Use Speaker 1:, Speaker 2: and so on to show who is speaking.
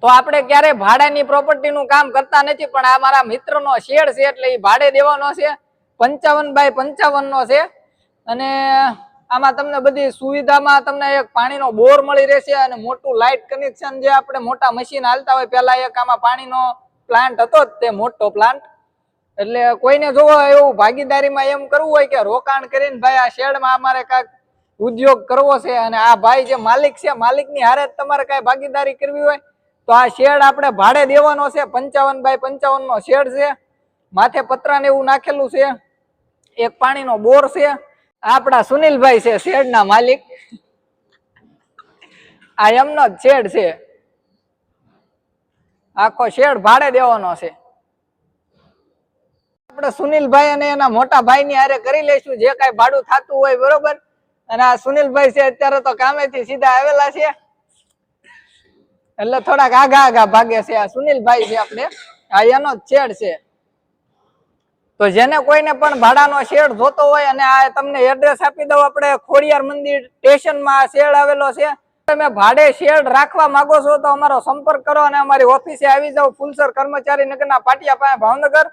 Speaker 1: તો આપણે ક્યારે ભાડાની પ્રોપર્ટીનું કામ કરતા નથી, પણ આ મારા મિત્રનો શેડ છે એટલે એ ભાડે દેવાનો છે. 55 બાય 55 નો છે અને આમાં તમને બધી સુવિધામાં તમને એક પાણીનો બોર મળી રહેશે અને મોટું લાઇટ કનેક્શન, જે આપણે મોટા મશીન હાલતા હોય પેલા એક આમાં પાણીનો પ્લાન્ટ હતો જ તે મોટો પ્લાન્ટ. એટલે કોઈને જોવો એવું ભાગીદારીમાં એમ કરવું હોય કે રોકાણ કરીને ભાઈ આ શેડમાં અમારે કાંઈક ઉદ્યોગ કરવો છે અને આ ભાઈ જે માલિક છે માલિકની હારે તમારે કાંઈ ભાગીદારી કરવી હોય તો આ શેડ આપણે ભાડે દેવાનો છે. 55 બાય 55 નો શેડ છે, માથે પતરાને એવું નાખેલું છે, એક પાણીનો બોર છે. આપડા સુનિલભાઈ છે શેડના માલિક, આ એમનો જ શેડ છે. આખો શેડ ભાડે દેવાનો છે. આપણે સુનિલભાઈ અને એના મોટા ભાઈ ની હારે કરી લઈશું જે કઈ ભાડું થતું હોય, બરોબર. અને આ સુનિલભાઈ છે અત્યારે તો કામેથી સીધા આવેલા છે એટલે થોડાક આગા ભાગે છે. આ સુનિલભાઈ છે આપણે, આ એનો જ શેડ છે. તો જેને કોઈને પણ ભાડાનો શેડ જોતો હોય અને આ તમને એડ્રેસ આપી દઉં, આપણે ખોડિયાર મંદિર સ્ટેશનમાં શેડ આવેલો છે. તમે ભાડે શેડ રાખવા માંગો છો તો અમારો સંપર્ક કરો અને અમારી ઓફિસે આવી જાઓ, ફુલસર કર્મચારી નગરના પાટિયા પાસે, ભાવનગર.